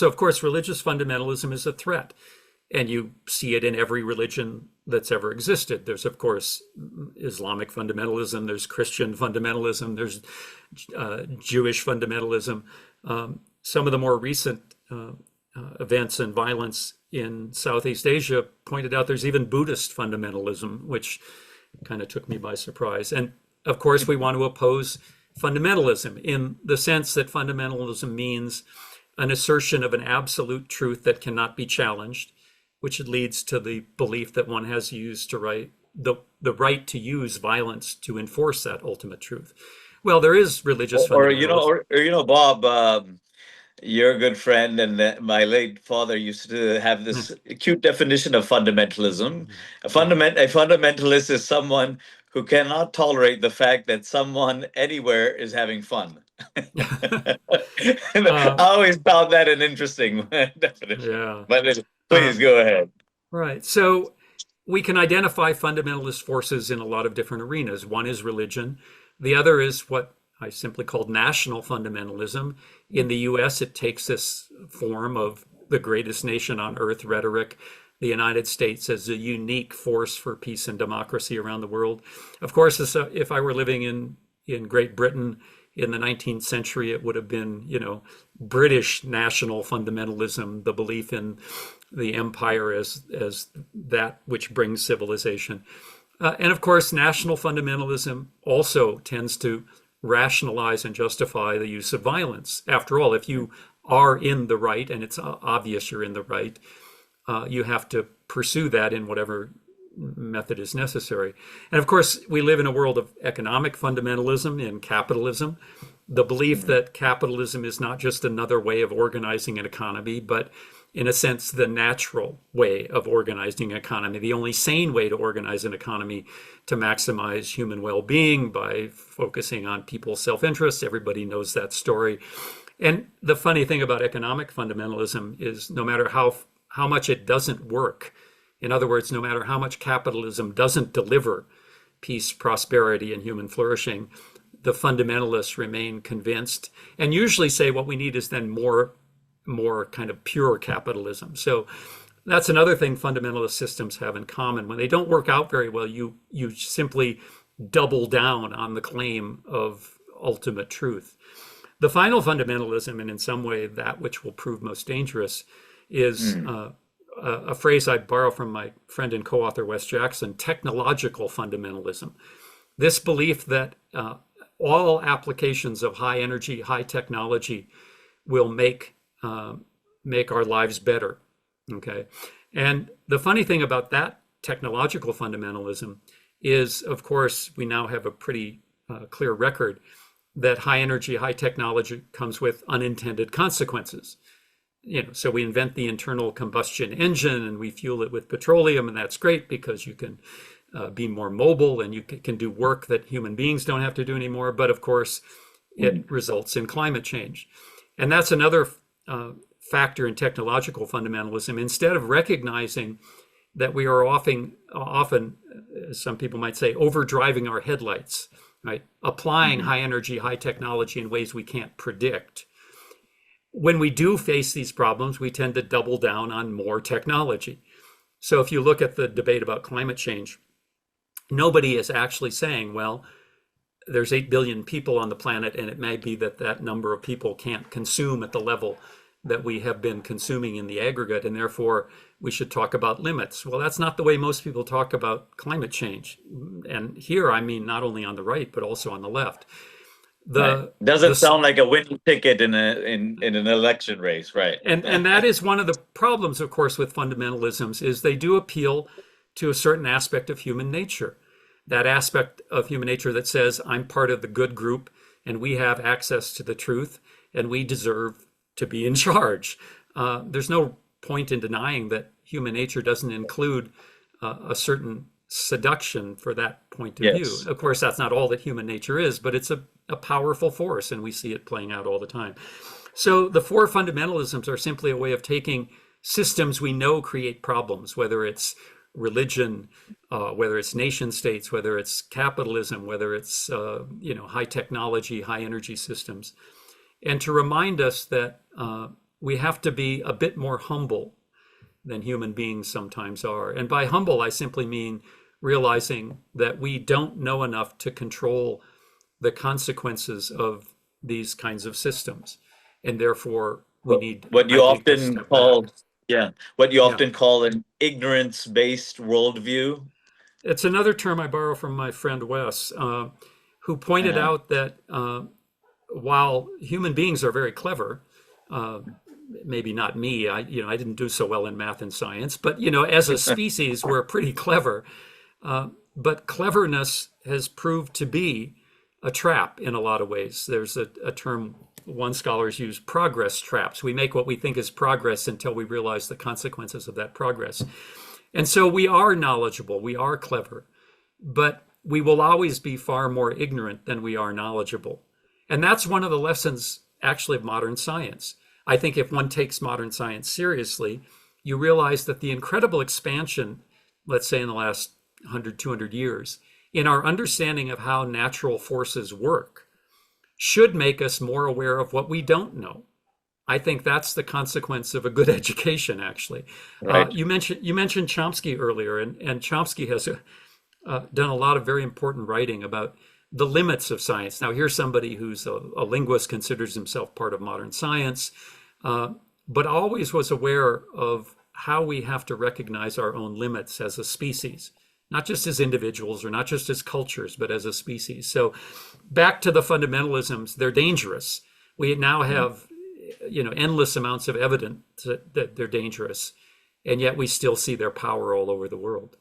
So, of course, religious fundamentalism is a threat, and you see it in every religion that's ever existed. There's, of course, Islamic fundamentalism, there's Christian fundamentalism, there's Jewish fundamentalism. Some of the more recent events and violence in Southeast Asia pointed out there's even Buddhist fundamentalism, which kind of took me by surprise. And of course, we want to oppose fundamentalism in the sense that fundamentalism means an assertion of an absolute truth that cannot be challenged, which leads to the belief that one has used to the right to use violence to enforce that ultimate truth. Well, there is religious fundamentalism. Bob, you're a good friend, and my late father used to have this cute definition of fundamentalism. A fundamentalist is someone who cannot tolerate the fact that someone anywhere is having fun. I always found that an interesting definition. Yeah. But please go ahead. Right. So we can identify fundamentalist forces in a lot of different arenas. One is religion. The other is what I simply called national fundamentalism. In the US, it takes this form of the greatest nation on earth rhetoric, the United States as a unique force for peace and democracy around the world. Of course, if I were living in Great Britain in the 19th century, it would have been, British national fundamentalism, the belief in the empire as that which brings civilization. And of course, national fundamentalism also tends to rationalize and justify the use of violence. After all, if you are in the right, and it's obvious you're in the right, you have to pursue that in whatever method is necessary. And of course, we live in a world of economic fundamentalism and capitalism. The belief that capitalism is not just another way of organizing an economy, but in a sense, the natural way of organizing an economy, the only sane way to organize an economy to maximize human well-being by focusing on people's self-interest. Everybody knows that story. And the funny thing about economic fundamentalism is no matter how much it doesn't work, in other words, no matter how much capitalism doesn't deliver peace, prosperity, and human flourishing, the fundamentalists remain convinced and usually say what we need is then more kind of pure capitalism. So that's another thing fundamentalist systems have in common. When they don't work out very well, you simply double down on the claim of ultimate truth. The final fundamentalism, and in some way that which will prove most dangerous, is a phrase I borrow from my friend and co-author Wes Jackson, technological fundamentalism. This belief that all applications of high energy, high technology will make our lives better. Okay. And the funny thing about that technological fundamentalism is, of course, we now have a pretty clear record that high energy, high technology comes with unintended consequences. So we invent the internal combustion engine and we fuel it with petroleum, and that's great because you can be more mobile and you can do work that human beings don't have to do anymore. But of course, it results in climate change. And that's another factor in technological fundamentalism. Instead of recognizing that we are often, some people might say, overdriving our headlights, right? Applying high energy, high technology in ways we can't predict. When we do face these problems, we tend to double down on more technology. So if you look at the debate about climate change, nobody is actually saying, well, there's 8 billion people on the planet, and it may be that number of people can't consume at the level that we have been consuming in the aggregate, and therefore we should talk about limits. Well, that's not the way most people talk about climate change. And here, I mean, not only on the right, but also on the left. Doesn't sound like a winning ticket in an election race, right? And that is one of the problems, of course, with fundamentalisms, is they do appeal to a certain aspect of human nature. That aspect of human nature that says, I'm part of the good group, and we have access to the truth, and we deserve to be in charge. There's no point in denying that human nature doesn't include a certain seduction for that point of view. Of course, that's not all that human nature is, but it's a powerful force, and we see it playing out all the time. So the four fundamentalisms are simply a way of taking systems we know create problems, whether it's religion, whether it's nation states, whether it's capitalism, whether it's high technology, high energy systems, and to remind us that we have to be a bit more humble than human beings sometimes are. And by humble, I simply mean realizing that we don't know enough to control the consequences of these kinds of systems. And therefore, we need, What you I think, to often step back. call, yeah, what you Yeah. often call an ignorance-based worldview. It's another term I borrow from my friend Wes, who pointed Uh, out that while human beings are very clever, uh, maybe not me, I didn't do so well in math and science, but as a species, we're pretty clever. But cleverness has proved to be a trap in a lot of ways. There's a term one scholars use, progress traps. We make what we think is progress until we realize the consequences of that progress. And so we are knowledgeable, we are clever, but we will always be far more ignorant than we are knowledgeable. And that's one of the lessons actually of modern science. I think if one takes modern science seriously, you realize that the incredible expansion, let's say in the last 100, 200 years, in our understanding of how natural forces work should make us more aware of what we don't know. I think that's the consequence of a good education, actually. right. You mentioned Chomsky earlier, and Chomsky has done a lot of very important writing about the limits of science. Now, here's somebody who's a linguist, considers himself part of modern science, but always was aware of how we have to recognize our own limits as a species, not just as individuals or not just as cultures, but as a species. So back to the fundamentalisms, they're dangerous. We now have endless amounts of evidence that they're dangerous, and yet we still see their power all over the world.